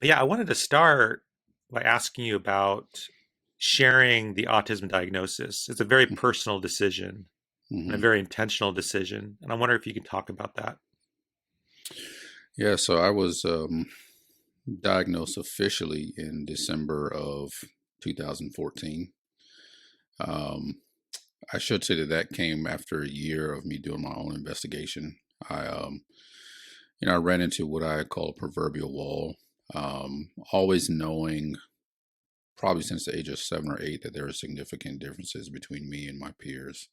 But yeah, I wanted to start by asking you about sharing the autism diagnosis. It's a very personal decision and a Hmm. very intentional decision. And I wonder if you can talk about that. Yeah, so I was diagnosed officially in December of 2014. Um, I should say that that came after a year of me doing my own investigation. I, um, I ran into what I call a proverbial wall. Always knowing, probably since the age of 7 or 8, that there are significant differences between me and my peers.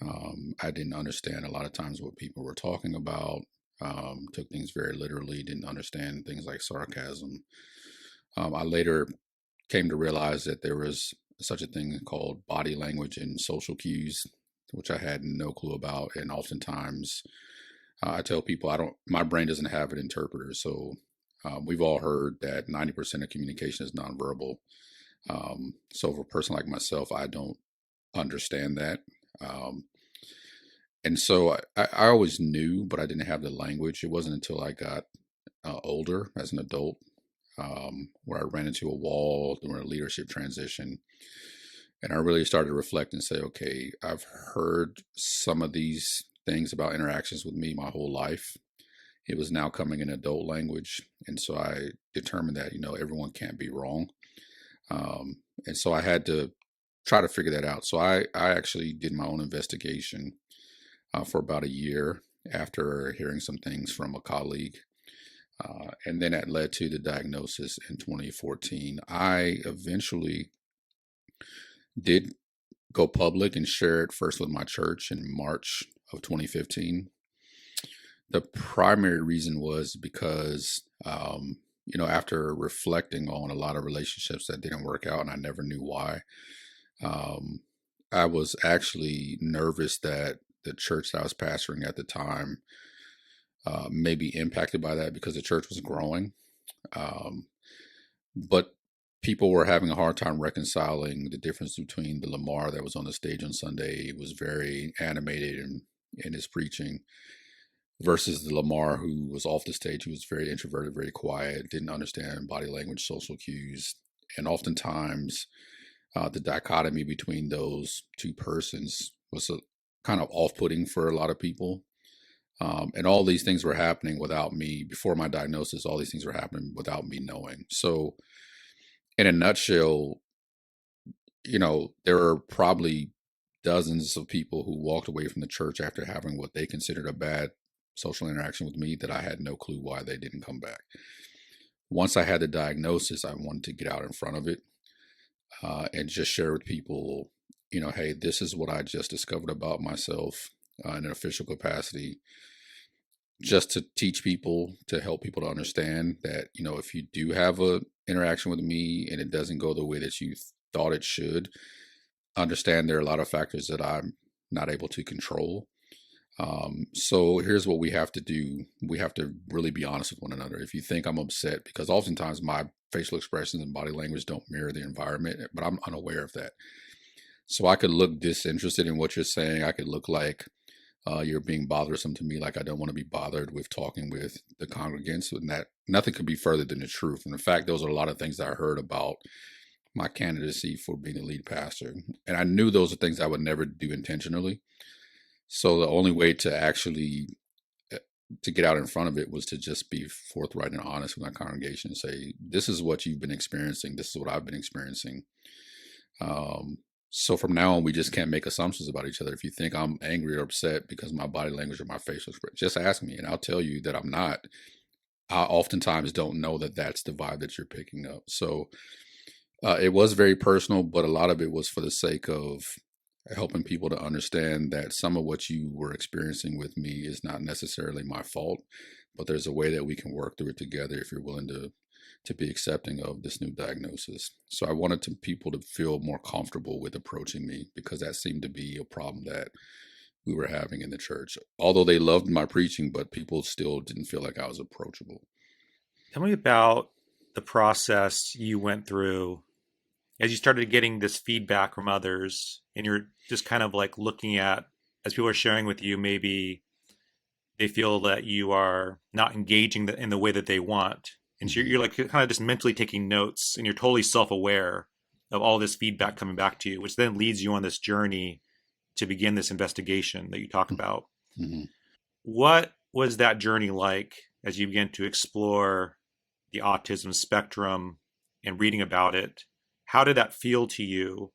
I didn't understand a lot of times what people were talking about. Took things very literally. Didn't understand things like sarcasm. I later came to realize that there was such a thing called body language and social cues, which I had no clue about. And oftentimes, I tell people I don't. My brain doesn't have an interpreter, so we've all heard that 90% of communication is nonverbal. So for a person like myself, I don't understand that. Um, and so I always knew, but I didn't have the language. It wasn't until I got older as an adult where I ran into a wall during a leadership transition. And I really started to reflect and say, okay, I've heard some of these things about interactions with me my whole life. It was now coming in adult language. And so I determined that, everyone can't be wrong. And so I had to try to figure that out. So I actually did my own investigation for about a year after hearing some things from a colleague. And then that led to the diagnosis in 2014. I eventually did go public and share it first with my church in March of 2015. The primary reason was because, after reflecting on a lot of relationships that didn't work out and I never knew why, um, I was actually nervous that the church that I was pastoring at the time may be impacted by that because the church was growing. Um, but people were having a hard time reconciling the difference between the Lamar that was on the stage on Sunday. He was very animated in his preaching versus the Lamar who was off the stage, who was very introverted, very quiet, didn't understand body language, social cues. And oftentimes, the dichotomy between those two persons was kind of off putting for a lot of people. And all these things were happening without me, before my diagnosis, all these things were happening without me knowing. So, in a nutshell, there are probably dozens of people who walked away from the church after having what they considered a bad social interaction with me that I had no clue why they didn't come back. Once I had the diagnosis, I wanted to get out in front of it and just share with people, hey, this is what I just discovered about myself in an official capacity, just to teach people, to help people to understand that, if you do have a interaction with me and it doesn't go the way that you thought it should, understand there are a lot of factors that I'm not able to control. So here's what we have to do. We have to really be honest with one another. If you think I'm upset, because oftentimes my facial expressions and body language don't mirror the environment, but I'm unaware of that. So I could look disinterested in what you're saying. I could look like you're being bothersome to me, like I don't want to be bothered with talking with the congregants, and that nothing could be further than the truth. And in fact, those are a lot of things that I heard about my candidacy for being the lead pastor. And I knew those are things I would never do intentionally. So the only way to actually to get out in front of it was to just be forthright and honest with my congregation and say, this is what you've been experiencing. This is what I've been experiencing. Um, so from now on, we just can't make assumptions about each other. If you think I'm angry or upset because of my body language or my facial expression, just ask me and I'll tell you that I'm not. I oftentimes don't know that that's the vibe that you're picking up. So it was very personal, but a lot of it was for the sake of helping people to understand that some of what you were experiencing with me is not necessarily my fault, but there's a way that we can work through it together if you're willing to be accepting of this new diagnosis. So I wanted people to feel more comfortable with approaching me because that seemed to be a problem that we were having in the church. Although they loved my preaching, but people still didn't feel like I was approachable. Tell me about the process you went through as you started getting this feedback from others, and you're just kind of like looking at, as people are sharing with you, maybe they feel that you are not engaging in the way that they want. And so Hmm. you're like kind of just mentally taking notes, and you're totally self-aware of all this feedback coming back to you, which then leads you on this journey to begin this investigation that you talk about. Hmm. What was that journey like as you began to explore the autism spectrum and reading about it? How did that feel to you?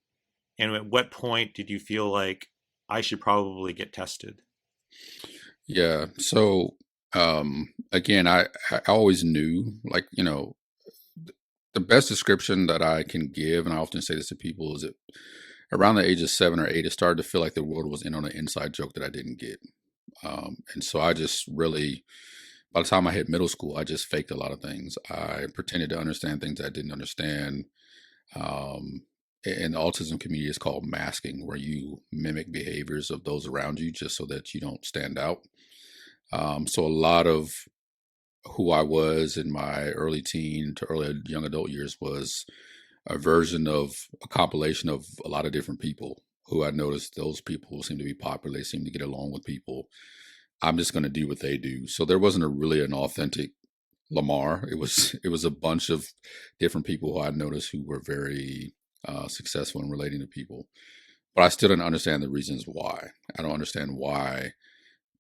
And at what point did you feel like I should probably get tested? Yeah. So again, I always knew, like, the best description that I can give, and I often say this to people, is that around the age of 7 or 8, it started to feel like the world was in on an inside joke that I didn't get. And so I just really, by the time I hit middle school, I just faked a lot of things. I pretended to understand things I didn't understand. Um, in the autism community, it's called masking, where you mimic behaviors of those around you just so that you don't stand out. So a lot of who I was in my early teen to early young adult years was a version of a compilation of a lot of different people who I noticed those people seem to be popular. They seem to get along with people. I'm just going to do what they do. So there wasn't really an authentic Lamar. It was a bunch of different people who I noticed who were very successful in relating to people. But I still didn't understand the reasons why. I don't understand why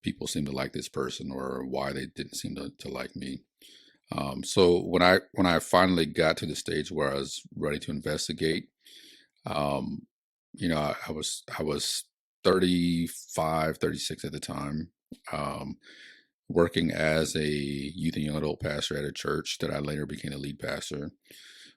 people seem to like this person or why they didn't seem to like me. So when I finally got to the stage where I was ready to investigate, um, I was 35, 36 at the time, um, working as a youth and young adult pastor at a church that I later became the lead pastor.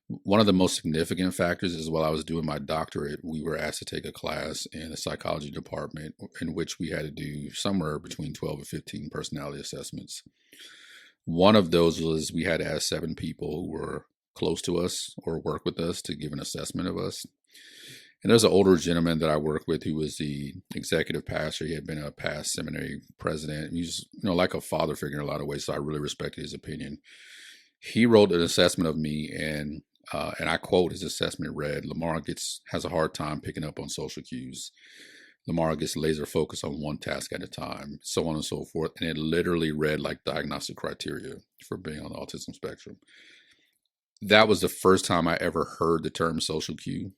One of the most significant factors is while I was doing my doctorate, we were asked to take a class in the psychology department in which we had to do somewhere between 12 and 15 personality assessments. One of those was we had to ask 7 people who were close to us or work with us to give an assessment of us. And there's an older gentleman that I worked with who was the executive pastor. He had been a past seminary president. He's, like a father figure in a lot of ways. So I really respected his opinion. He wrote an assessment of me, and I quote his assessment read: Lamar has a hard time picking up on social cues. Lamar gets laser focused on one task at a time, so on and so forth. And it literally read like diagnostic criteria for being on the autism spectrum. That was the first time I ever heard the term social cue.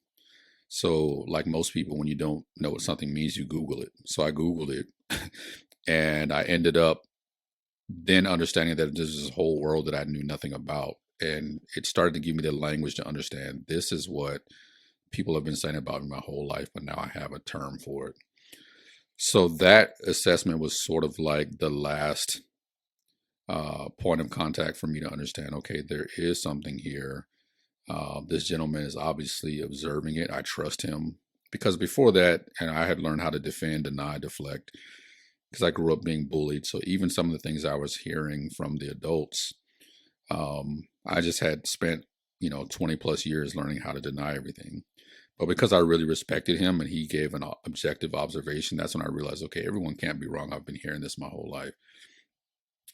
So, like most people, when you don't know what something means, you Google it. So I Googled it, and I ended up then understanding that there's this whole world that I knew nothing about. And it started to give me the language to understand this is what people have been saying about me my whole life, but now I have a term for it. So that assessment was sort of like the last point of contact for me to understand, okay, there is something here. This gentleman is obviously observing it. I trust him because before that, and I had learned how to defend, deny, deflect because I grew up being bullied. So even some of the things I was hearing from the adults, I just had spent, 20 plus years learning how to deny everything. But because I really respected him and he gave an objective observation, that's when I realized, okay, everyone can't be wrong. I've been hearing this my whole life.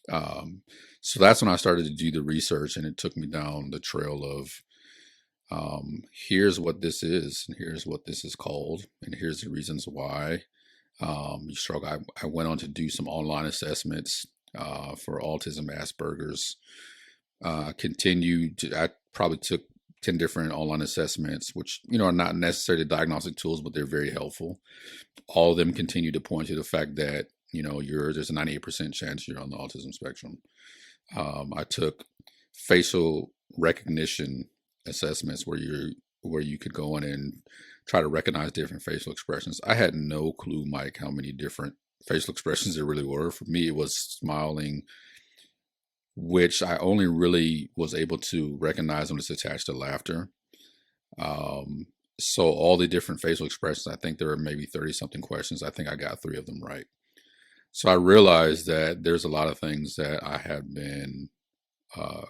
Um, so that's when I started to do the research, and it took me down the trail of here's what this is, and here's what this is called, and here's the reasons why you struggle. I went on to do some online assessments for autism, Asperger's. I probably took 10 different online assessments, which, are not necessarily diagnostic tools, but they're very helpful. All of them continue to point to the fact that, there's a 98% chance you're on the autism spectrum. I took facial recognition assessments where you could go in and try to recognize different facial expressions. I had no clue, Mike, how many different facial expressions there really were. For me, it was smiling, which I only really was able to recognize when it's attached to laughter. Um, so all the different facial expressions, I think there were maybe 30 something questions. I think I got 3 of them right. So I realized that there's a lot of things that I had been uh,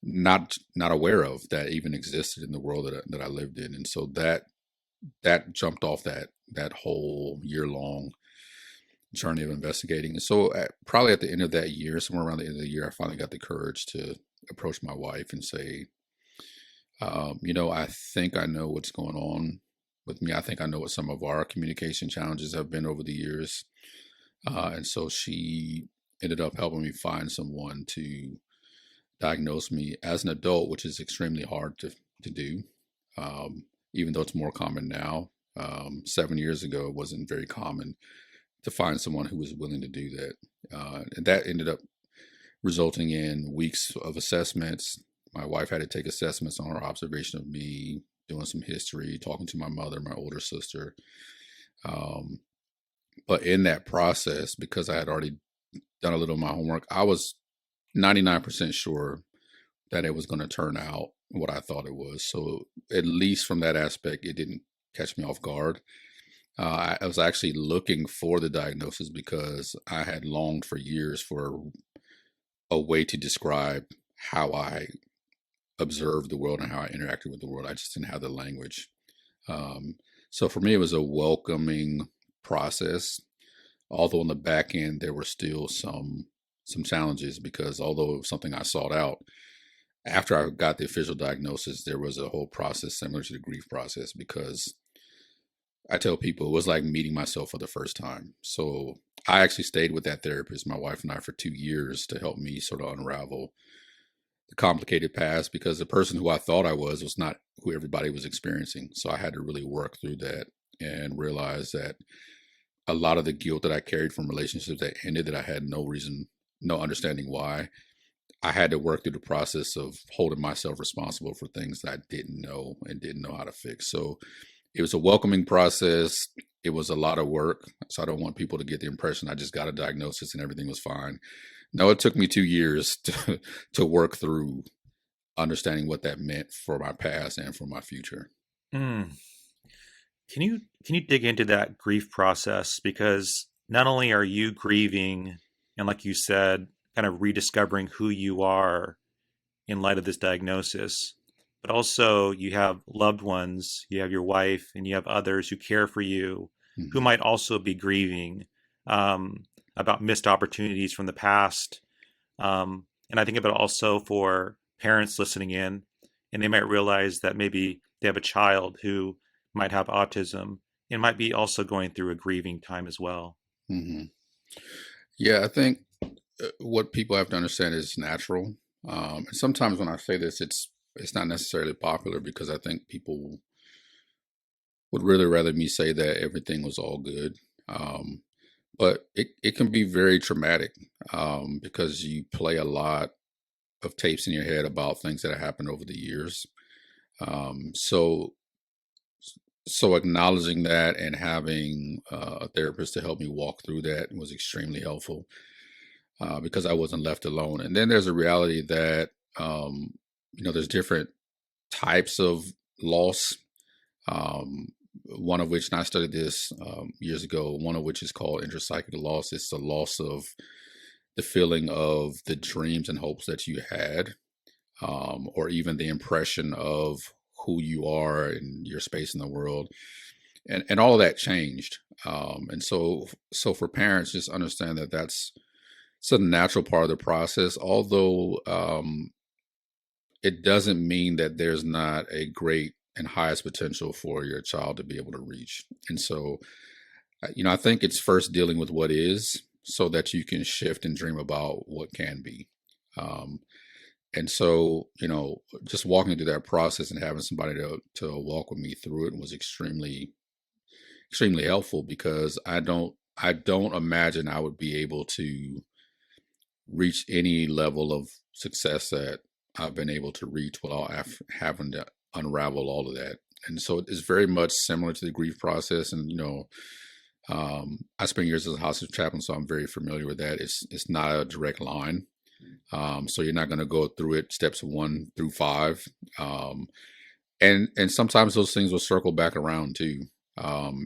not aware of that even existed in the world that I lived in, and so that jumped off that whole year long journey of investigating. And so probably at the end of that year, somewhere around the end of the year, I finally got the courage to approach my wife and say, I think I know what's going on with me. I think I know what some of our communication challenges have been over the years. And so she ended up helping me find someone to diagnosed me as an adult, which is extremely hard to do, even though it's more common now. 7 years ago, it wasn't very common to find someone who was willing to do that. And that ended up resulting in weeks of assessments. My wife had to take assessments on her observation of me, doing some history, talking to my mother, my older sister. But in that process, because I had already done a little of my homework, I was 99% sure that it was going to turn out what I thought it was. So at least from that aspect, it didn't catch me off guard. I was actually looking for the diagnosis because I had longed for years for a way to describe how I observed the world and how I interacted with the world. I just didn't have the language. So for me, it was a welcoming process. Although on the back end, there were still some challenges because although it was something I sought out, after I got the official diagnosis, there was a whole process similar to the grief process because I tell people it was like meeting myself for the first time. So I actually stayed with that therapist, my wife and I, for 2 years to help me sort of unravel the complicated past because the person who I thought I was not who everybody was experiencing. So I had to really work through that and realize that a lot of the guilt that I carried from relationships that ended that I had no reason, no understanding why, I had to work through the process of holding myself responsible for things that I didn't know and didn't know how to fix. So it was a welcoming process. It was a lot of work. So I don't want people to get the impression I just got a diagnosis and everything was fine. No, it took me 2 years to work through understanding what that meant for my past and for my future. Mm. Can you dig into that grief process? Because not only are you grieving and, like you said, kind of rediscovering who you are in light of this diagnosis, but also you have loved ones, you have your wife, and you have others who care for you who Mm-hmm. might also be grieving about missed opportunities from the past. And I think about also for parents listening in, and they might realize that maybe they have a child who might have autism and might be also going through a grieving time as well. Mm-hmm. Yeah, I think what people have to understand is natural. And sometimes when I say this, it's not necessarily popular because I think people would really rather me say that everything was all good. Um, but it can be very traumatic because you play a lot of tapes in your head about things that have happened over the years. Um, so so acknowledging that and having a therapist to help me walk through that was extremely helpful because I wasn't left alone. And then there's a reality that um, there's different types of loss. Um, one of which, and I studied this years ago, one of which is called intrapsychic loss. It's the loss of the feeling of the dreams and hopes that you had, or even the impression of who you are and your space in the world. And all of that changed. And so for parents, just understand that that's it's a natural part of the process, although it doesn't mean that there's not a great and highest potential for your child to be able to reach. And so, I think it's first dealing with what is so that you can shift and dream about what can be. Um, and so, just walking through that process and having somebody to walk with me through it was extremely helpful because I don't imagine I would be able to reach any level of success that I've been able to reach without having to unravel all of that. And so it's very much similar to the grief process. And, I spent years as a hospice chaplain, so I'm very familiar with that. It's not a direct line. So you're not going to go through it steps 1 through 5. And sometimes those things will circle back around too,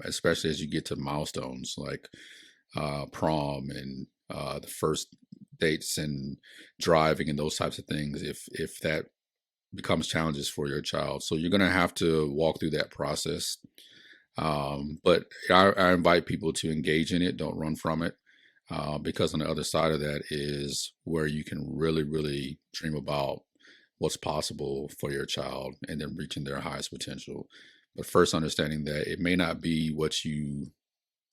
especially as you get to milestones like prom and the first dates and driving and those types of things. If that becomes challenges for your child, so you're going to have to walk through that process. But I invite people to engage in it. Don't run from it. Because on the other side of that is where you can really, really dream about what's possible for your child and then reaching their highest potential. But first, understanding that it may not be what you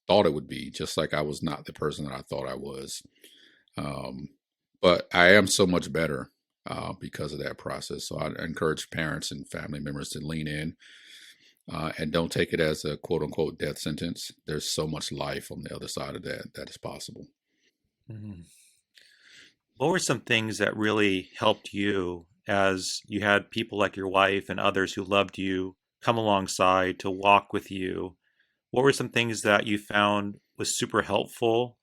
thought it would be, just like I was not the person that I thought I was. Um, but I am so much better because of that process. So I encourage parents and family members to lean in and don't take it as a quote unquote death sentence. There's so much life on the other side of that that is possible. Mhm. What were some things that really helped you as you had people like your wife and others who loved you come alongside to walk with you? What were some things that you found was super helpful?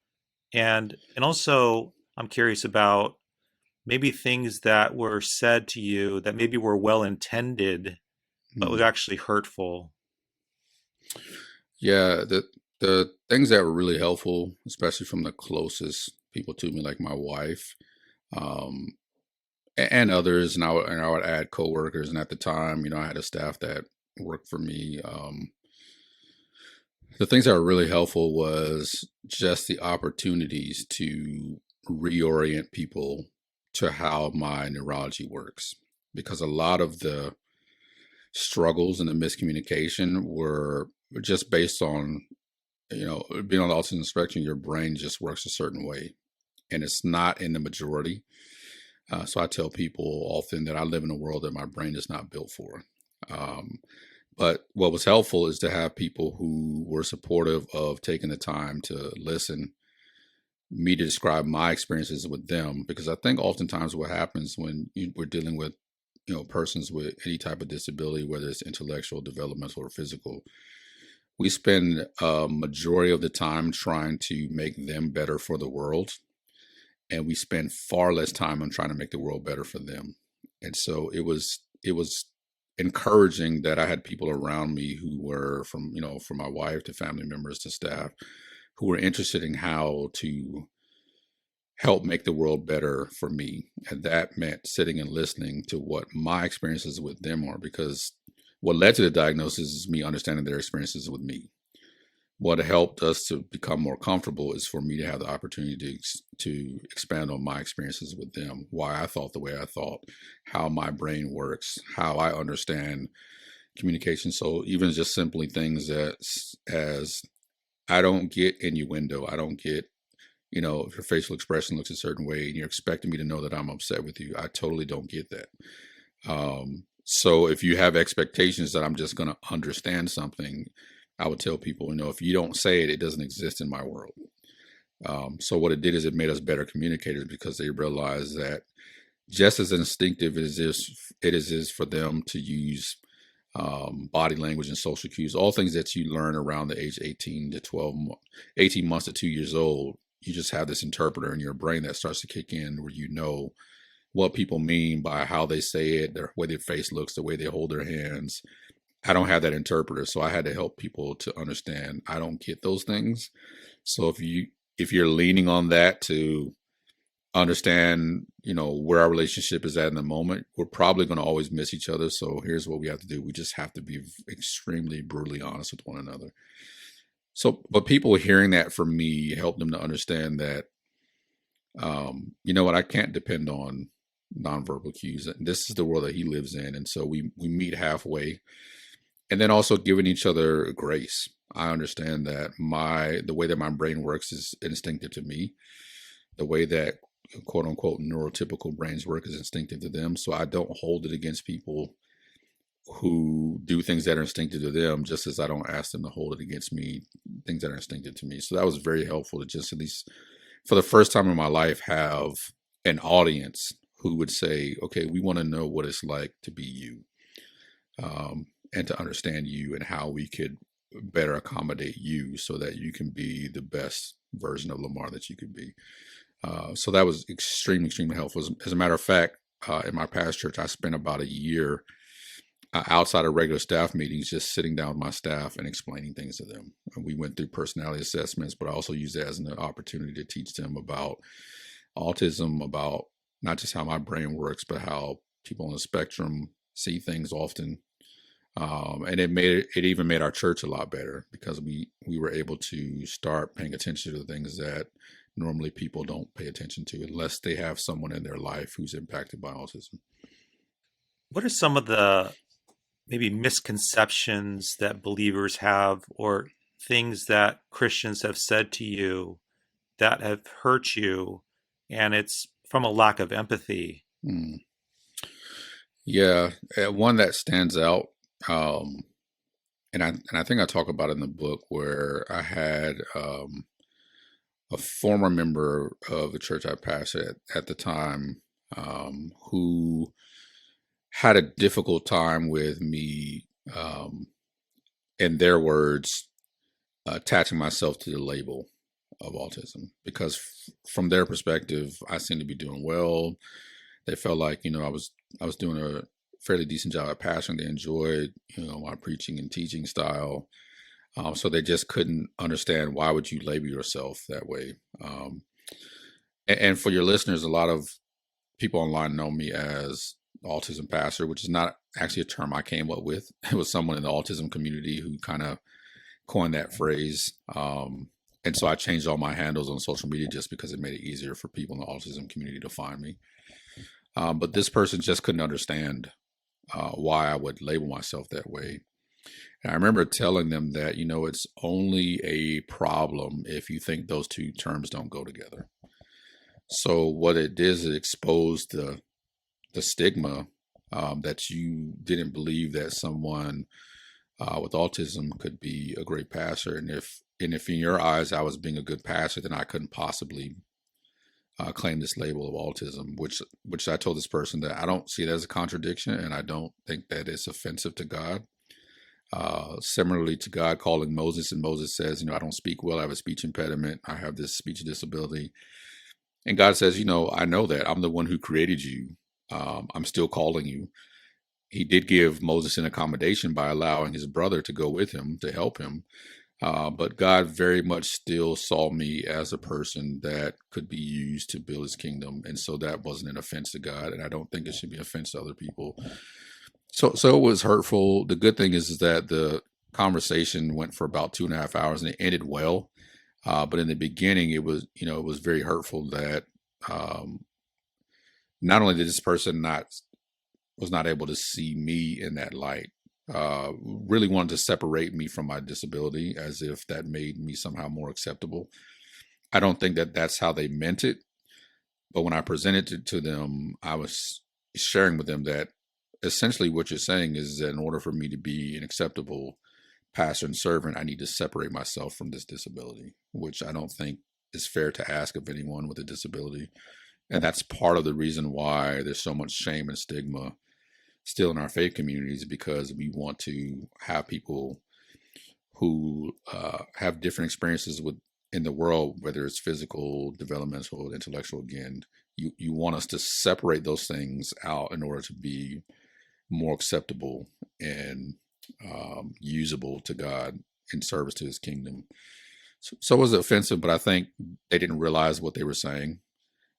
And also, I'm curious about maybe things that were said to you that maybe were well intended but was Hmm. actually hurtful. Yeah, the things that were really helpful, especially from the closest people to me, like my wife, um, and others, and I would add coworkers. And at the time, I had a staff that worked for me. The things that were really helpful was just the opportunities to reorient people to how my neurology works, because a lot of the struggles and the miscommunication were just based on being on the autism spectrum. Your brain just works a certain way, and it's not in the majority. So I tell people often that I live in a world that my brain is not built for. Um, but what was helpful is to have people who were supportive of taking the time to listen, me to describe my experiences with them, because I think oftentimes what happens when we're dealing with persons with any type of disability, whether it's intellectual, developmental, or physical, we spend a majority of the time trying to make them better for the world, and we spend far less time on trying to make the world better for them. And so it was encouraging that I had people around me who were from my wife to family members to staff, who were interested in how to help make the world better for me. And that meant sitting and listening to what my experiences with them are, because what led to the diagnosis is me understanding their experiences with me. What helped us to become more comfortable is for me to have the opportunity to expand on my experiences with them, why I thought the way I thought, how my brain works, how I understand communication. So even just simply things that as I don't get innuendo, I don't get, if your facial expression looks a certain way and you're expecting me to know that I'm upset with you, I totally don't get that. So if you have expectations that I'm just going to understand something, I would tell people, if you don't say it, it doesn't exist in my world. So what it did is it made us better communicators, because they realized that just as instinctive it is for them to use body language and social cues, all things that you learn around the age 18 months to 2 years old. You just have this interpreter in your brain that starts to kick in, where what people mean by how they say it, the way their face looks, the way they hold their hands. I don't have that interpreter, so I had to help people to understand I don't get those things. So if you're leaning on that to understand, where our relationship is at in the moment, we're probably going to always miss each other. So here's what we have to do. We just have to be extremely brutally honest with one another. So, but people hearing that from me helped them to understand that, I can't depend on nonverbal cues. And this is the world that he lives in. And so we meet halfway, and then also giving each other grace. I understand that the way that my brain works is instinctive to me. The way that quote unquote neurotypical brains work is instinctive to them. So I don't hold it against people who do things that are instinctive to them, just as I don't ask them to hold it against me, things that are instinctive to me. So that was very helpful to just, at least for the first time in my life, have an audience who would say, okay, we want to know what it's like to be you, and to understand you, and how we could better accommodate you so that you can be the best version of Lamar that you could be. So that was extremely, extremely helpful. As a matter of fact, in my past church, I spent about a year outside of regular staff meetings, just sitting down with my staff and explaining things to them. And we went through personality assessments, but I also used that as an opportunity to teach them about autism, about not just how my brain works, but how people on the spectrum see things often. And it even made our church a lot better, because we were able to start paying attention to the things that normally people don't pay attention to unless they have someone in their life who's impacted by autism. What are some of the maybe misconceptions that believers have, or things that Christians have said to you that have hurt you, and it's from a lack of empathy? Hmm. Yeah, one that stands out, um, and I think I talk about it in the book where I had a former member of the church I pastored at the time, who had a difficult time with me, in their words, attaching myself to the label of autism because from their perspective, I seemed to be doing well. They felt like, I was doing a fairly decent job at pastoring. They enjoyed, my preaching and teaching style. So they just couldn't understand, why would you label yourself that way? And for your listeners, a lot of people online know me as autism pastor, which is not actually a term I came up with. It was someone in the autism community who kind of coined that phrase. And so I changed all my handles on social media just because it made it easier for people in the autism community to find me. But this person just couldn't understand why I would label myself that way. And I remember telling them that, it's only a problem if you think those two terms don't go together. So what it did is it exposed the stigma, that you didn't believe that someone with autism could be a great pastor, and if in your eyes I was being a good pastor, then I couldn't possibly claim this label of autism. Which I told this person that I don't see it as a contradiction, and I don't think that it's offensive to God. Similarly to God calling Moses, and Moses says, I don't speak well, I have a speech impediment, I have this speech disability. And God says, I know that. I'm the one who created you. I'm still calling you. He did give Moses an accommodation by allowing his brother to go with him to help him. But God very much still saw me as a person that could be used to build his kingdom. And so that wasn't an offense to God. And I don't think it should be an offense to other people. So it was hurtful. The good thing is that the conversation went for about 2.5 hours and it ended well. But in the beginning, it was very hurtful that not only did this person was not able to see me in that light, really wanted to separate me from my disability as if that made me somehow more acceptable. I don't think that that's how they meant it. But when I presented it to them, I was sharing with them that essentially what you're saying is that in order for me to be an acceptable pastor and servant, I need to separate myself from this disability, which I don't think is fair to ask of anyone with a disability. And that's part of the reason why there's so much shame and stigma still in our faith communities, because we want to have people who have different experiences in the world, whether it's physical, developmental, intellectual. Again, you want us to separate those things out in order to be more acceptable and usable to God in service to his kingdom. So it was offensive, but I think they didn't realize what they were saying.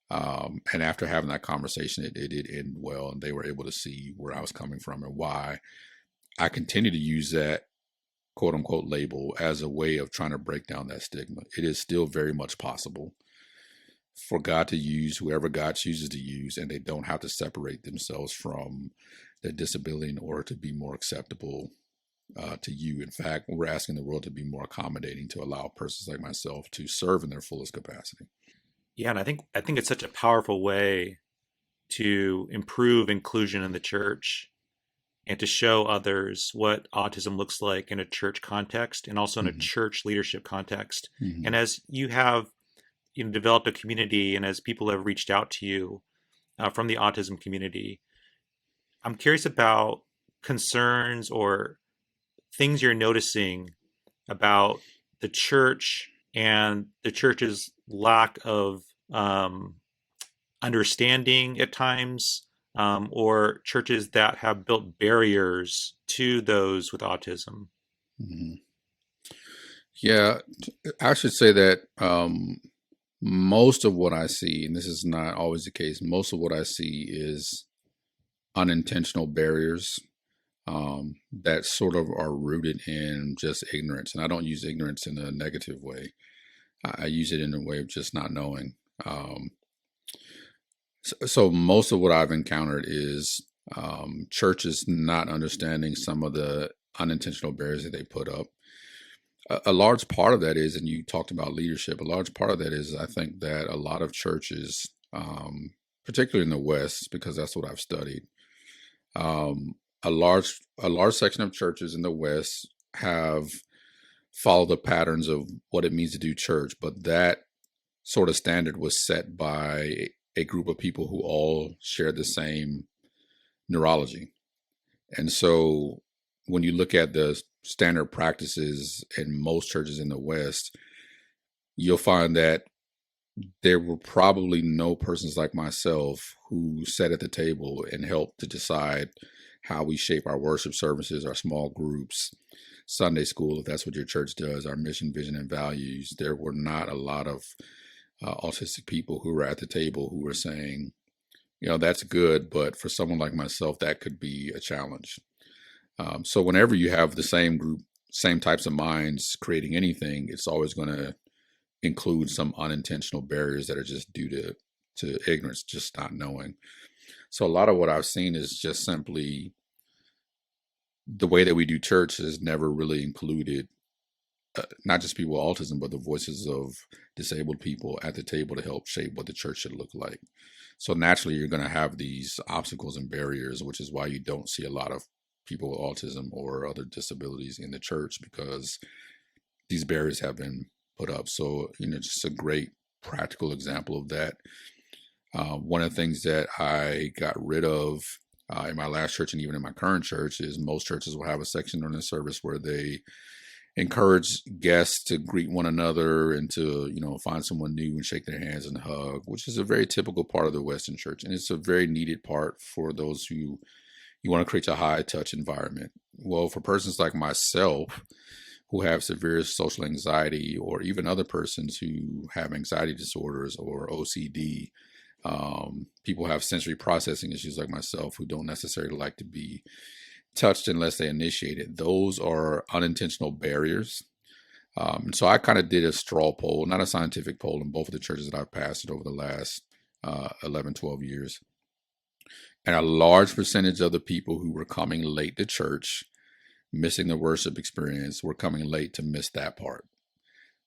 And after having that conversation, it did end well, and they were able to see where I was coming from and why I continue to use that quote unquote label as a way of trying to break down that stigma. It is still very much possible for God to use whoever God chooses to use, and they don't have to separate themselves from their disability in order to be more acceptable to you. In fact, we're asking the world to be more accommodating, to allow persons like myself to serve in their fullest capacity. Yeah, and I think it's such a powerful way to improve inclusion in the church and to show others what autism looks like in a church context and also in a Mm-hmm. church leadership context. Mm-hmm. And as you have developed a community, and as people have reached out to you from the autism community, I'm curious about concerns or things you're noticing about the church and the church's lack of understanding at times, or churches that have built barriers to those with autism. Mm-hmm. Yeah, I should say that most of what I see, and this is not always the case, most of what I see is unintentional barriers that sort of are rooted in just ignorance. And I don't use ignorance in a negative way. I use it in a way of just not knowing. So most of what I've encountered is churches not understanding some of the unintentional barriers that they put up. A large part of that is, and you talked about leadership, a large part of that is, I think that a lot of churches, particularly in the West, because that's what I've studied, A large section of churches in the West have followed the patterns of what it means to do church, but that sort of standard was set by a group of people who all share the same neurology. And so when you look at the standard practices in most churches in the West, you'll find that there were probably no persons like myself who sat at the table and helped to decide how we shape our worship services, our small groups, Sunday school, if that's what your church does, our mission, vision, and values. There were not a lot of autistic people who were at the table who were saying, that's good, but for someone like myself, that could be a challenge. So whenever you have the same group, same types of minds creating anything, it's always going to include some unintentional barriers that are just due to ignorance, just not knowing. So a lot of what I've seen is just simply the way that we do church has never really included not just people with autism, but the voices of disabled people at the table to help shape what the church should look like. So naturally, you're going to have these obstacles and barriers, which is why you don't see a lot of people with autism or other disabilities in the church, because these barriers have been put up. So, just a great practical example of that. One of the things that I got rid of in my last church and even in my current church is most churches will have a section during the service where they encourage guests to greet one another and to, find someone new and shake their hands and hug, which is a very typical part of the Western church. And it's a very needed part for those who you want to create a high touch environment. Well, for persons like myself who have severe social anxiety, or even other persons who have anxiety disorders or OCD, people have sensory processing issues like myself who don't necessarily like to be touched unless they initiate it. Those are unintentional barriers. And so I kind of did a straw poll, not a scientific poll, in both of the churches that I've pastored over the last 11, 12 years. And a large percentage of the people who were coming late to church, missing the worship experience, were coming late to miss that part.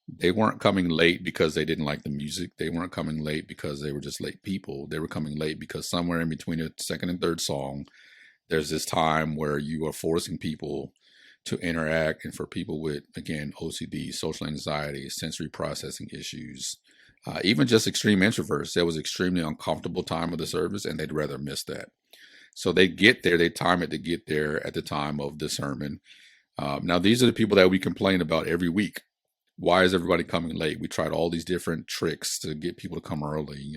They weren't coming late because they didn't like the music. They weren't coming late because they were just late people. They were coming late because somewhere in between the second and third song, there's this time where you are forcing people to interact. And for people with, again, OCD, social anxiety, sensory processing issues, even just extreme introverts, that was extremely uncomfortable time of the service, and they'd rather miss that. So they get there, they time it to get there at the time of the sermon. Now, these are the people that we complain about every week. Why is everybody coming late? We tried all these different tricks to get people to come early,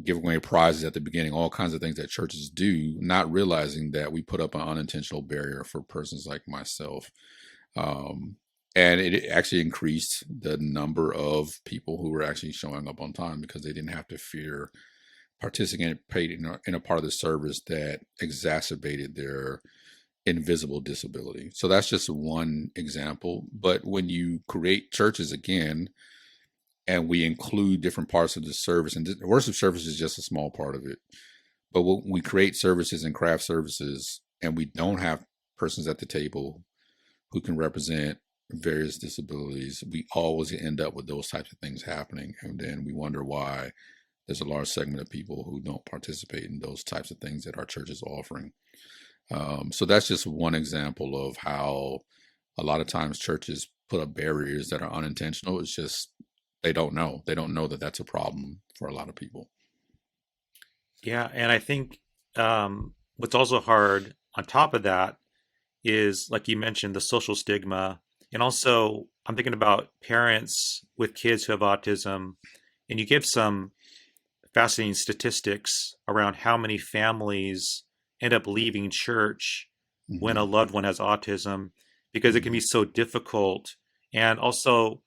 give away prizes at the beginning, all kinds of things that churches do, not realizing that we put up an unintentional barrier for persons like myself. And it actually increased the number of people who were actually showing up on time because they didn't have to fear participating in a part of the service that exacerbated their invisible disability. So that's just one example. But when you create churches again, and we include different parts of the service, and the worship service is just a small part of it. But when we create services and craft services, and we don't have persons at the table who can represent various disabilities, we always end up with those types of things happening. And then we wonder why there's a large segment of people who don't participate in those types of things that our church is offering. So that's just one example of how a lot of times churches put up barriers that are unintentional. It's just they don't know. They don't know that that's a problem for a lot of people. Yeah, and I think what's also hard on top of that is, like you mentioned, the social stigma. And also, I'm thinking about parents with kids who have autism, and you give some fascinating statistics around how many families end up leaving church when a loved one has autism, because it can be so difficult. And also,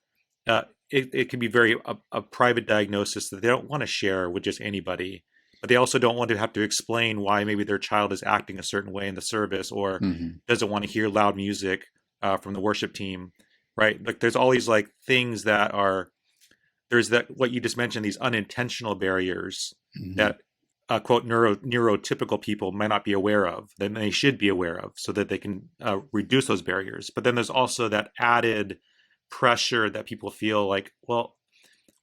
it can be very a private diagnosis that they don't want to share with just anybody. But they also don't want to have to explain why maybe their child is acting a certain way in the service, or doesn't want to hear loud music from the worship team, right? Like there's all these like things that are, there's that, what you just mentioned, these unintentional barriers that quote neurotypical people might not be aware of, that they should be aware of, so that they can reduce those barriers. But then there's also that added pressure that people feel like, well,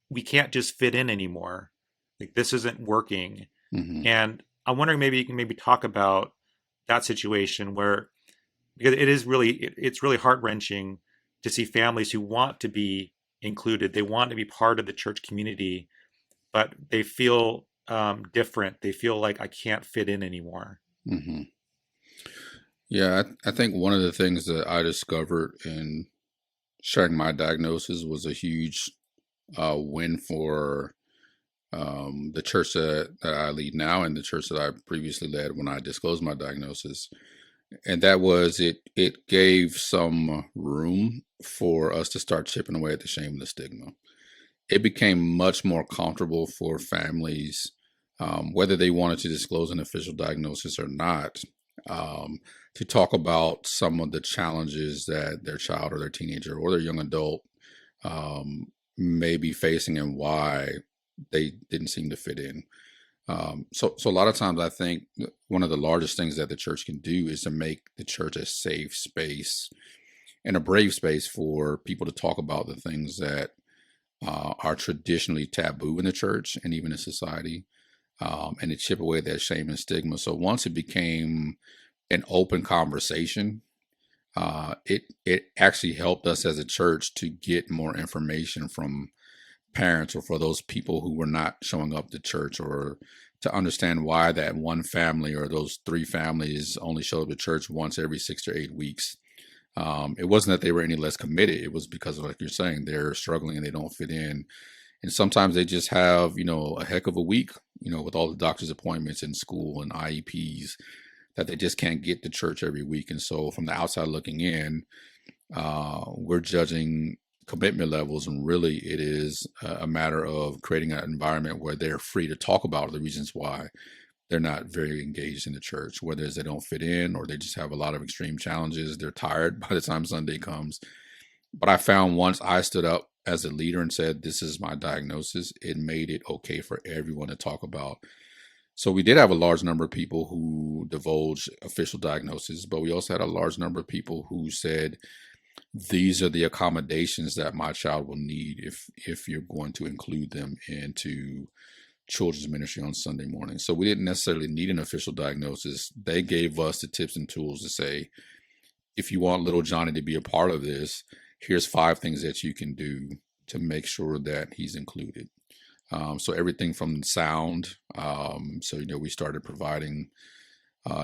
we can't just fit in anymore. Like this isn't working. And I'm wondering, maybe you can maybe talk about that situation where, because it is really, it's really heart-wrenching to see families who want to be included, they want to be part of the church community, but they feel different. They feel like I can't fit in anymore. Hmm. Yeah, I think one of the things that I discovered in sharing my diagnosis was a huge win for the church that I lead now and the church that I previously led when I disclosed my diagnosis. And that was it gave some room for us to start chipping away at the shame and the stigma. It became much more comfortable for families, whether they wanted to disclose an official diagnosis or not, um, to talk about some of the challenges that their child or their teenager or their young adult um, may be facing and why they didn't seem to fit in. So a lot of times I think one of the largest things that the church can do is to make the church a safe space and a brave space for people to talk about the things that are traditionally taboo in the church and even in society, and to chip away that shame and stigma. So once it became an open conversation, it actually helped us as a church to get more information from parents or for those people who were not showing up to church, or to understand why that one family or those three families only showed up to church once every 6 to 8 weeks. It wasn't that they were any less committed. It was because of, like you're saying, they're struggling and they don't fit in. And sometimes they just have, a heck of a week, with all the doctor's appointments in school and IEPs, that they just can't get to church every week. And so from the outside looking in, we're judging commitment levels, and really it is a matter of creating an environment where they're free to talk about the reasons why they're not very engaged in the church, whether it's they don't fit in or they just have a lot of extreme challenges. They're tired by the time Sunday comes. But I found once I stood up as a leader and said, this is my diagnosis, it made it okay for everyone to talk about. So we did have a large number of people who divulged official diagnoses, but we also had a large number of people who said, these are the accommodations that my child will need if you're going to include them into children's ministry on Sunday morning. So we didn't necessarily need an official diagnosis. They gave us the tips and tools to say, if you want little Johnny to be a part of this, here's 5 things that you can do to make sure that he's included. So everything from sound. We started providing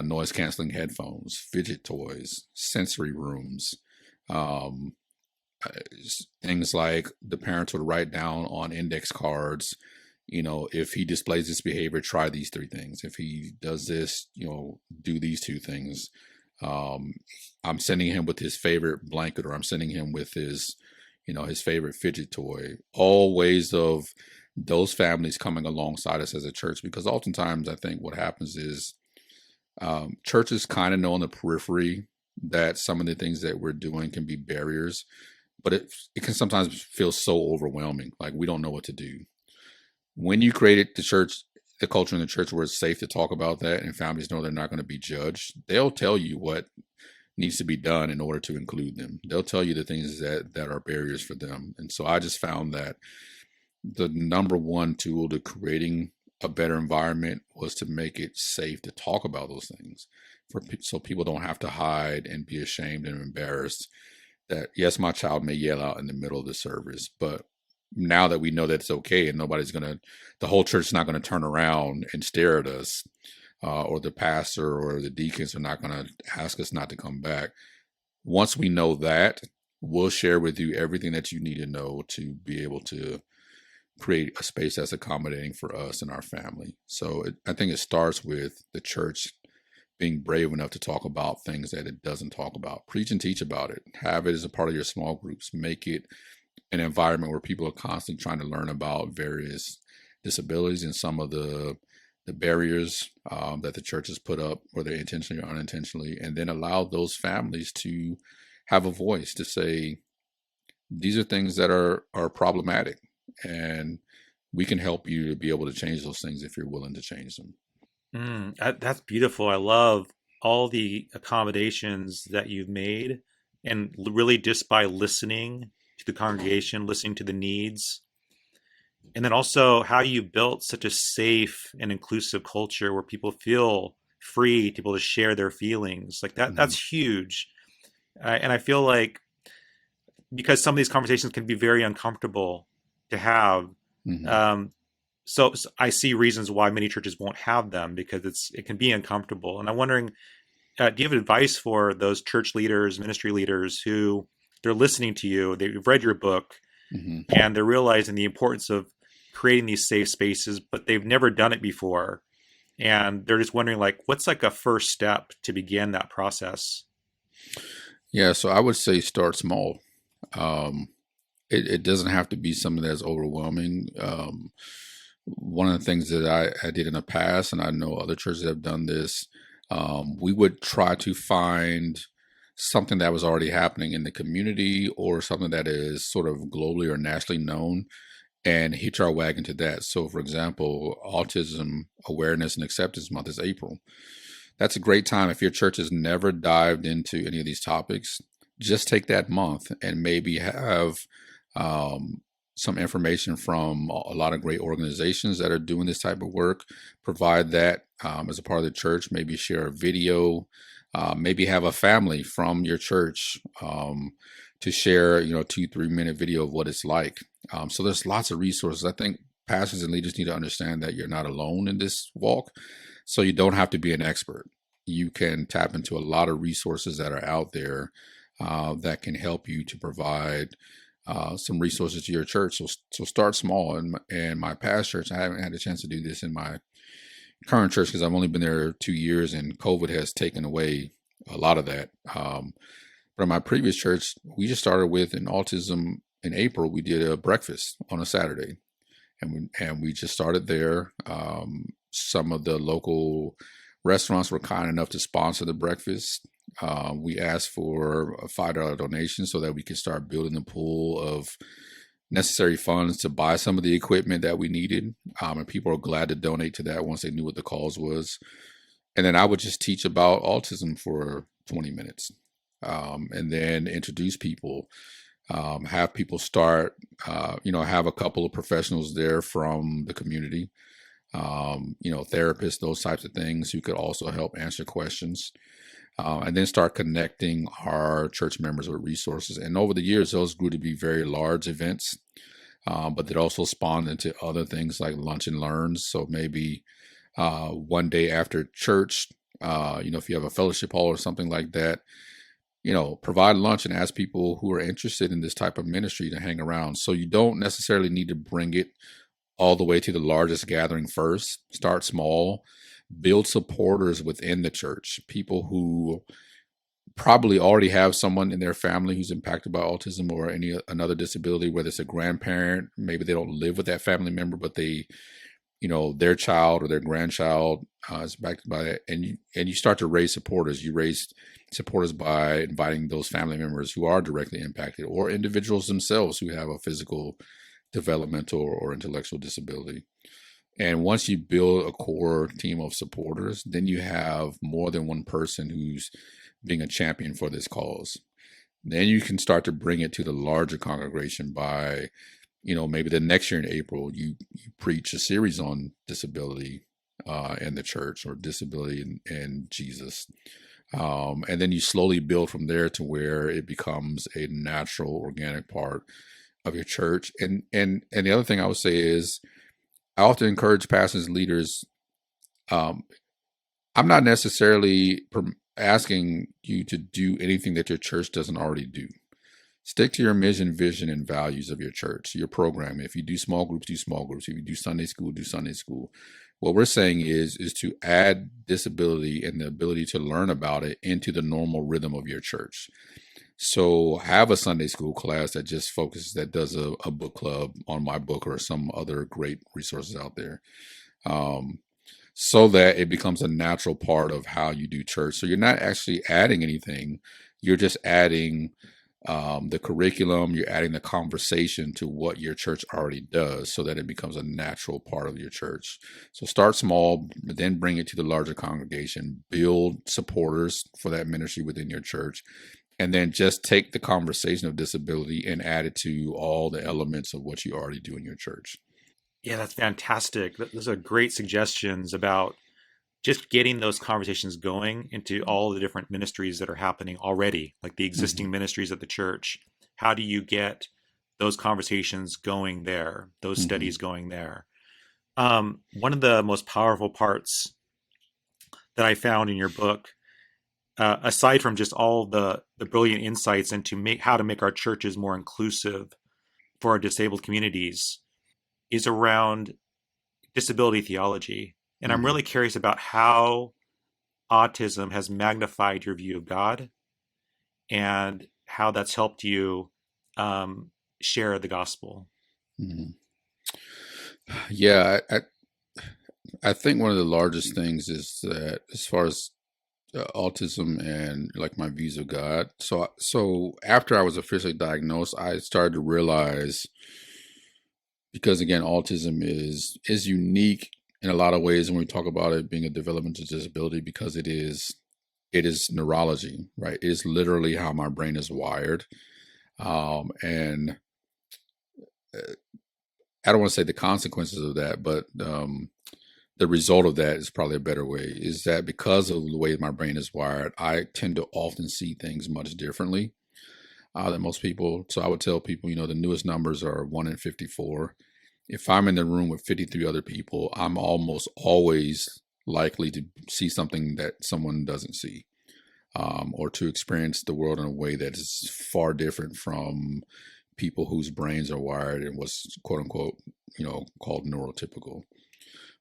noise canceling headphones, fidget toys, sensory rooms, um, things like the parents would write down on index cards, if he displays this behavior, try these 3 things. If he does this, do these 2 things. I'm sending him with his favorite blanket, or I'm sending him with his favorite fidget toy. All ways of those families coming alongside us as a church, because oftentimes I think what happens is churches kind of know on the periphery that some of the things that we're doing can be barriers, but it can sometimes feel so overwhelming, like we don't know what to do. When you created the culture in the church where it's safe to talk about that and families know they're not going to be judged, they'll tell you what needs to be done in order to include them. They'll tell you the things that are barriers for them. And so I just found that the number one tool to creating a better environment was to make it safe to talk about those things, so people don't have to hide and be ashamed and embarrassed that, yes, my child may yell out in the middle of the service, but now that we know that it's okay and the whole church is not going to turn around and stare at us, or the pastor or the deacons are not going to ask us not to come back. Once we know that, we'll share with you everything that you need to know to be able to create a space that's accommodating for us and our family. So I think it starts with the church being brave enough to talk about things that it doesn't talk about. Preach and teach about it. Have it as a part of your small groups. Make it an environment where people are constantly trying to learn about various disabilities and some of the barriers that the church has put up, whether intentionally or unintentionally, and then allow those families to have a voice to say, these are things that are problematic, and we can help you to be able to change those things if you're willing to change them. That's beautiful. I love all the accommodations that you've made, and really just by listening to the congregation, listening to the needs, and then also how you built such a safe and inclusive culture where people feel free to be able to share their feelings. Like that, Mm-hmm. that's huge. And I feel like because some of these conversations can be very uncomfortable to have. Mm-hmm. Um, so I see reasons why many churches won't have them because it can be uncomfortable. And I'm wondering, do you have advice for those church leaders, ministry leaders who they're listening to you, they've read your book, Mm-hmm. and they're realizing the importance of creating these safe spaces, but they've never done it before, and they're just wondering, like, what's like a first step to begin that process? Yeah, so I would say start small. Um, it doesn't have to be something that's overwhelming. One of the things that I did in the past, and I know other churches have done this, we would try to find something that was already happening in the community or something that is sort of globally or nationally known and hitch our wagon to that. So, for example, Autism Awareness and Acceptance Month is April. That's a great time if your church has never dived into any of these topics. Just take that month and maybe have um, some information from a lot of great organizations that are doing this type of work. Provide that as a part of the church. Maybe share a video. Maybe have a family from your church to share, 2-3 minute video of what it's like. So there's lots of resources. I think pastors and leaders need to understand that you're not alone in this walk. So you don't have to be an expert. You can tap into a lot of resources that are out there that can help you to provide some resources to your church. So start small. And my past church, I haven't had a chance to do this in my current church because I've only been there 2 years, and COVID has taken away a lot of that. But in my previous church, we just started with an autism in April. We did a breakfast on a Saturday, and we just started there. Some of the local restaurants were kind enough to sponsor the breakfast. We asked for a $5 donation so that we could start building the pool of necessary funds to buy some of the equipment that we needed. And people are glad to donate to that once they knew what the cause was. And then I would just teach about autism for 20 minutes and then introduce people. Have people start, have a couple of professionals there from the community, therapists, those types of things who could also help answer questions. And then start connecting our church members with resources. And over the years, those grew to be very large events, but it also spawned into other things like lunch and learns. So maybe one day after church, if you have a fellowship hall or something like that, provide lunch and ask people who are interested in this type of ministry to hang around. So you don't necessarily need to bring it all the way to the largest gathering first. Start small, build supporters within the church, people who probably already have someone in their family who's impacted by autism or another disability, whether it's a grandparent, maybe they don't live with that family member, but they, their child or their grandchild is impacted by it. And you start to raise supporters. You raise supporters by inviting those family members who are directly impacted or individuals themselves who have a physical, developmental, or intellectual disability. And once you build a core team of supporters, then you have more than one person who's being a champion for this cause. Then you can start to bring it to the larger congregation by, maybe the next year in April, you preach a series on disability in the church or disability in Jesus. And then you slowly build from there to where it becomes a natural, organic part of your church. And the other thing I would say is, I often encourage pastors and leaders. I'm not necessarily asking you to do anything that your church doesn't already do. Stick to your mission, vision, and values of your church, your program. If you do small groups, do small groups. If you do Sunday school, do Sunday school. What we're saying is to add disability and the ability to learn about it into the normal rhythm of your church. So have a Sunday school class that just focuses, that does a book club on my book or some other great resources out there. So that it becomes a natural part of how you do church. So you're not actually adding anything. You're just adding the curriculum, you're adding the conversation to what your church already does so that it becomes a natural part of your church. So start small, but then bring it to the larger congregation, build supporters for that ministry within your church, and then just take the conversation of disability and add it to all the elements of what you already do in your church. Yeah, that's fantastic. Those are great suggestions about just getting those conversations going into all the different ministries that are happening already, like the existing ministries at the church. How do you get those conversations going there, those studies going there? One of the most powerful parts that I found in your book, aside from just all the brilliant insights into how to make our churches more inclusive for our disabled communities, is around disability theology. And I'm really curious about how autism has magnified your view of God and how that's helped you share the gospel. Mm-hmm. Yeah, I think one of the largest things is that as far as autism and like my views of God. So after I was officially diagnosed, I started to realize, because again, autism is unique in a lot of ways when we talk about it being a developmental disability, because it is neurology, right? It is literally how my brain is wired. And I don't want to say the consequences of that, but the result of that is probably a better way, is that because of the way my brain is wired, I tend to often see things much differently than most people. So I would tell people, the newest numbers are 1 in 54. If I'm in the room with 53 other people, I'm almost always likely to see something that someone doesn't see, or to experience the world in a way that is far different from people whose brains are wired and what's quote unquote, called neurotypical.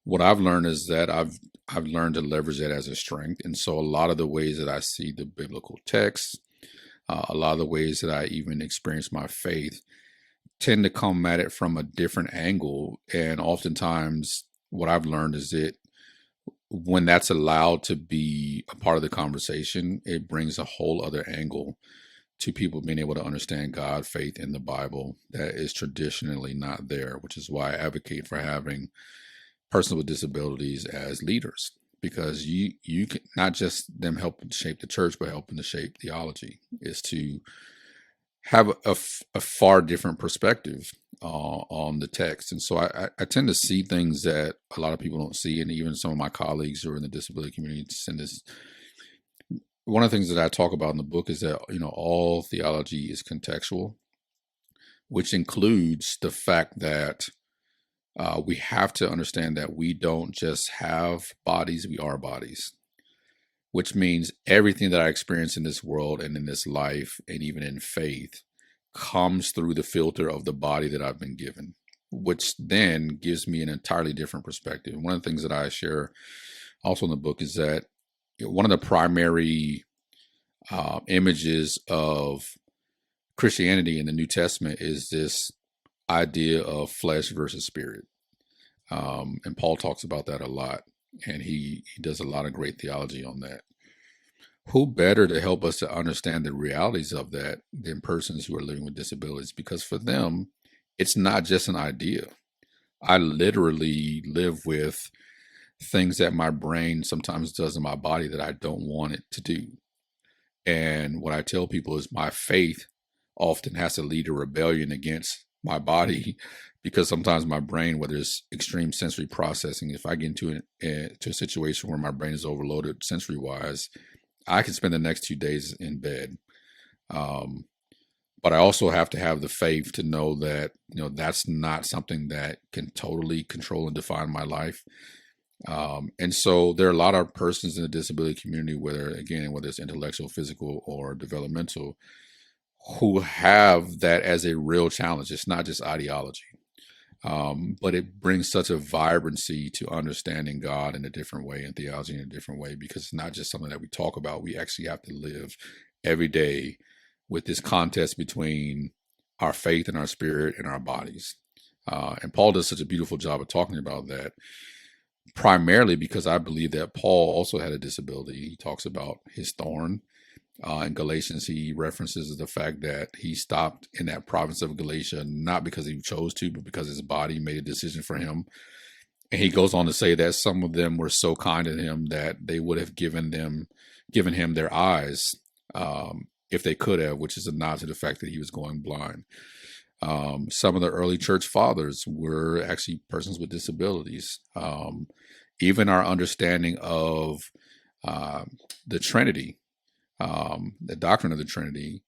What I've learned is that I've learned to leverage that as a strength. And so a lot of the ways that I see the biblical text, a lot of the ways that I even experience my faith, tend to come at it from a different angle. And oftentimes what I've learned is that when that's allowed to be a part of the conversation, it brings a whole other angle to people being able to understand God, faith in the Bible that is traditionally not there, which is why I advocate for having persons with disabilities as leaders, because you can not just them helping to shape the church, but helping to shape theology, is to have a far different perspective on the text. And so I tend to see things that a lot of people don't see, and even some of my colleagues who are in the disability community send this. One of the things that I talk about in the book is that all theology is contextual, which includes the fact that we have to understand that we don't just have bodies, we are bodies, which means everything that I experience in this world and in this life and even in faith comes through the filter of the body that I've been given, which then gives me an entirely different perspective. One of the things that I share also in the book is that one of the primary images of Christianity in the New Testament is this idea of flesh versus spirit. And Paul talks about that a lot, and he does a lot of great theology on that. Who better to help us to understand the realities of that than persons who are living with disabilities? Because for them, it's not just an idea. I literally live with things that my brain sometimes does in my body that I don't want it to do. And what I tell people is my faith often has to lead a rebellion against my body, because sometimes my brain, whether it's extreme sensory processing, if I get into a situation where my brain is overloaded sensory wise, I can spend the next 2 days in bed. But I also have to have the faith to know that, that's not something that can totally control and define my life. And so there are a lot of persons in the disability community, whether it's intellectual, physical, or developmental, who have that as a real challenge. It's not just ideology, but it brings such a vibrancy to understanding God in a different way and theology in a different way, because it's not just something that we talk about. We actually have to live every day with this contest between our faith and our spirit and our bodies. And Paul does such a beautiful job of talking about that, primarily because I believe that Paul also had a disability. He talks about his thorn. In Galatians, he references the fact that he stopped in that province of Galatia, not because he chose to, but because his body made a decision for him. And he goes on to say that some of them were so kind to him that they would have given him their eyes if they could have, which is a nod to the fact that he was going blind. Some of the early church fathers were actually persons with disabilities. even our understanding of the Trinity, the doctrine of the Trinity,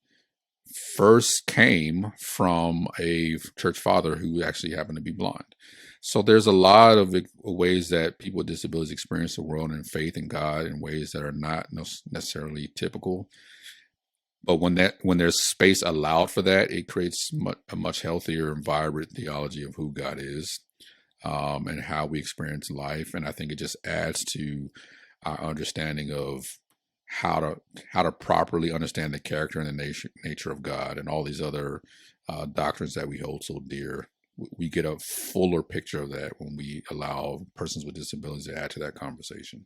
first came from a church father who actually happened to be blind. So there's a lot of ways that people with disabilities experience the world and faith in God in ways that are not necessarily typical. But when there's space allowed for that, it creates a much healthier and vibrant theology of who God is, and how we experience life. And I think it just adds to our understanding of how to properly understand the character and the nature of God and all these other doctrines that we hold so dear. We get a fuller picture of that when we allow persons with disabilities to add to that conversation.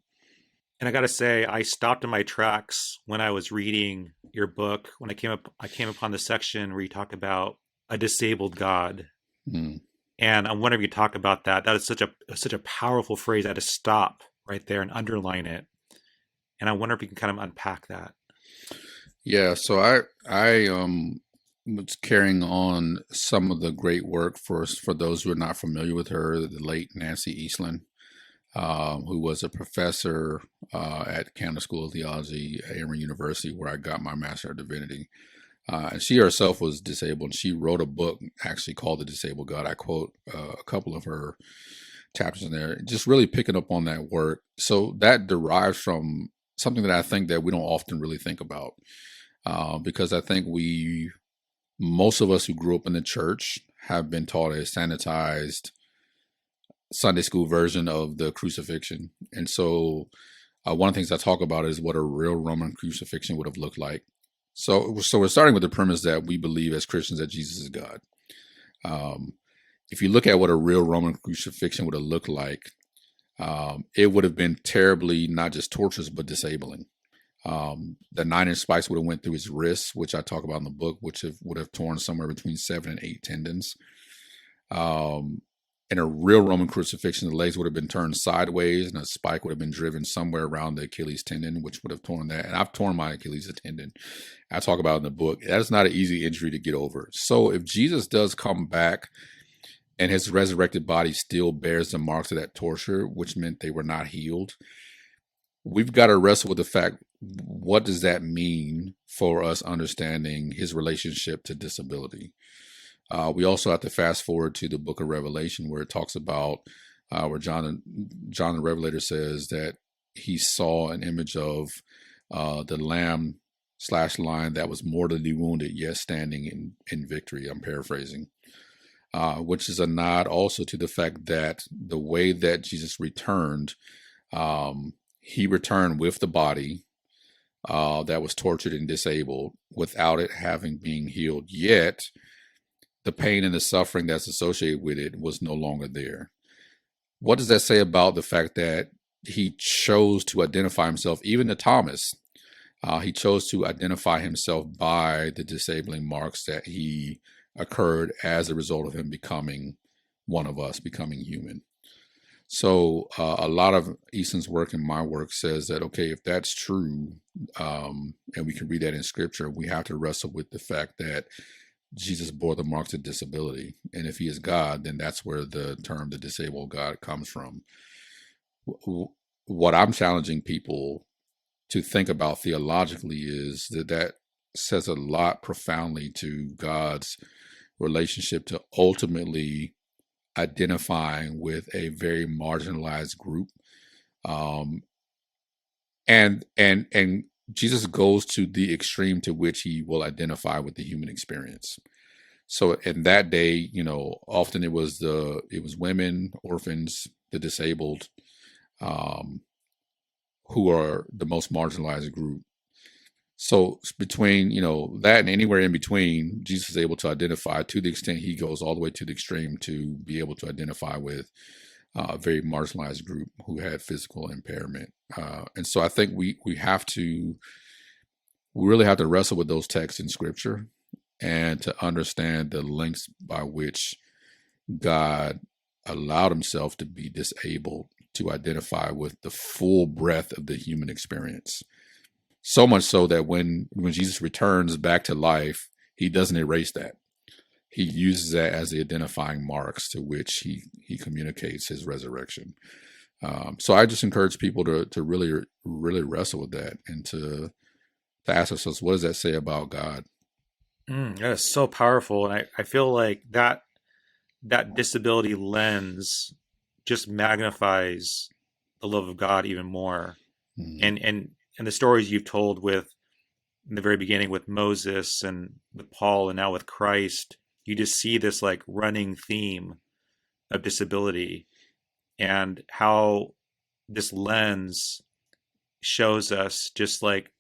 And I got to say, I stopped in my tracks when I was reading your book. When I came upon the section where you talk about a disabled God, and I'm wondering if you talk about that. That is such a powerful phrase. I had to stop right there and underline it. And I wonder if you can kind of unpack that. Yeah, so I was carrying on some of the great work for those who are not familiar with her, the late Nancy Eastland, who was a professor at Canada School of Theology at Emory University, where I got my Master of Divinity. And she herself was disabled. She wrote a book actually called The Disabled God. I quote a couple of her chapters in there, just really picking up on that work. So that derives from something that I think that we don't often really think about, because I think most of us who grew up in the church have been taught a sanitized Sunday school version of the crucifixion. And so one of the things I talk about is what a real Roman crucifixion would have looked like. So we're starting with the premise that we believe as Christians that Jesus is God. If you look at what a real Roman crucifixion would have looked like, it would have been terribly, not just torturous, but disabling. The 9-inch spikes would have went through his wrists, which I talk about in the book, which would have torn somewhere between 7 and 8 tendons. In a real Roman crucifixion, the legs would have been turned sideways and a spike would have been driven somewhere around the Achilles tendon, which would have torn that. And I've torn my Achilles tendon. I talk about it in the book. That is not an easy injury to get over. So if Jesus does come back and his resurrected body still bears the marks of that torture, which meant they were not healed, we've got to wrestle with the fact, what does that mean for us understanding his relationship to disability? We also have to fast forward to the book of Revelation, where it talks about where John the Revelator says that he saw an image of the lamb/lion that was mortally wounded, yet standing in victory. I'm paraphrasing, which is a nod also to the fact that the way that Jesus returned, he returned with the body that was tortured and disabled without it having been healed, yet the pain and the suffering that's associated with it was no longer there. What does that say about the fact that he chose to identify himself, even to Thomas? He chose to identify himself by the disabling marks that he occurred as a result of him becoming one of us, becoming human. So a lot of Easton's work and my work says that, okay, if that's true, and we can read that in scripture, we have to wrestle with the fact that Jesus bore the marks of disability. And if he is God, then that's where the term the disabled God comes from. What I'm challenging people to think about theologically is that says a lot profoundly to God's relationship to ultimately identifying with a very marginalized group. And Jesus goes to the extreme to which he will identify with the human experience. So in that day, often it was women, orphans, the disabled, who are the most marginalized group. So between, that and anywhere in between, Jesus is able to identify, to the extent he goes all the way to the extreme, to be able to identify with a very marginalized group who had physical impairment. And so I think we really have to wrestle with those texts in scripture and to understand the lengths by which God allowed himself to be disabled to identify with the full breadth of the human experience. So much so that when Jesus returns back to life, he doesn't erase that. He uses that as the identifying marks to which he communicates his resurrection. So I just encourage people to really wrestle with that and to ask ourselves, what does that say about God? That is so powerful. And I feel like that disability lens just magnifies the love of God even more. Mm, And the stories you've told with in the very beginning with Moses and with Paul and now with Christ, you just see this like running theme of disability and how this lens shows us just like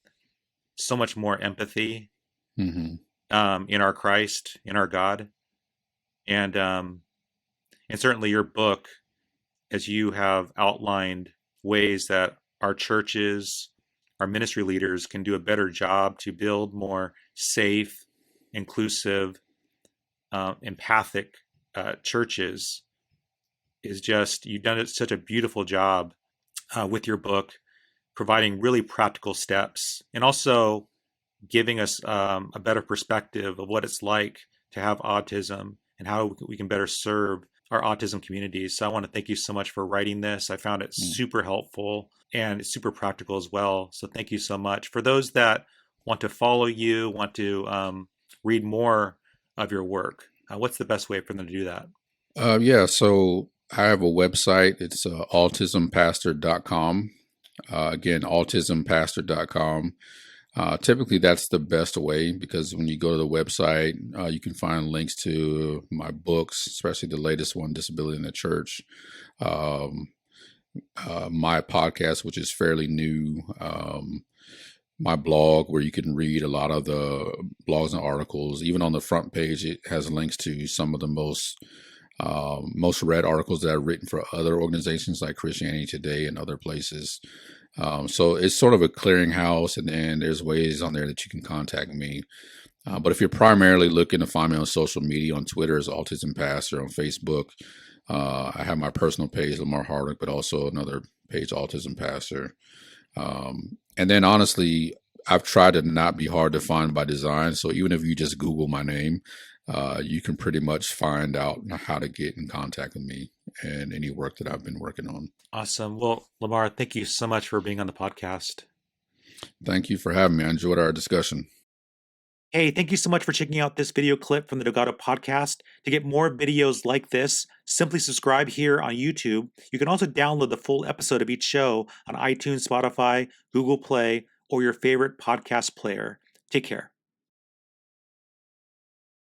so much more empathy hmm in our Christ, in our God, and and certainly your book, as you have outlined ways that our churches, our ministry leaders can do a better job to build more safe, inclusive, empathic churches, is just you've done such a beautiful job with your book, providing really practical steps and also giving us a better perspective of what it's like to have autism and how we can better serve our autism communities. So I want to thank you so much for writing this. I found it mm. super helpful and it's super practical as well. So thank you so much. For those that want to follow you, want to read more of your work, what's the best way for them to do that? Yeah, so I have a website. It's autismpastor.com. Again, autismpastor.com. Typically, that's the best way because when you go to the website, you can find links to my books, especially the latest one, Disability in the Church, um, my podcast, which is fairly new, my blog, where you can read a lot of the blogs and articles. Even on the front page, it has links to some of the most read articles that I've written for other organizations like Christianity Today and other places. So it's sort of a clearinghouse, and then there's ways on there that you can contact me. But if you're primarily looking to find me on social media, on Twitter as Autism Pastor, on Facebook, I have my personal page, Lamar Hardwick, but also another page, Autism Pastor. And then honestly, I've tried to not be hard to find by design. So even if you just Google my name, you can pretty much find out how to get in contact with me and any work that I've been working on. Awesome. Well, Lamar, thank you so much for being on the podcast. Thank you for having me. I enjoyed our discussion. Hey, thank you so much for checking out this video clip from the Delgado podcast. To get more videos like this, simply subscribe here on YouTube. You can also download the full episode of each show on iTunes, Spotify, Google Play, or your favorite podcast player. Take care.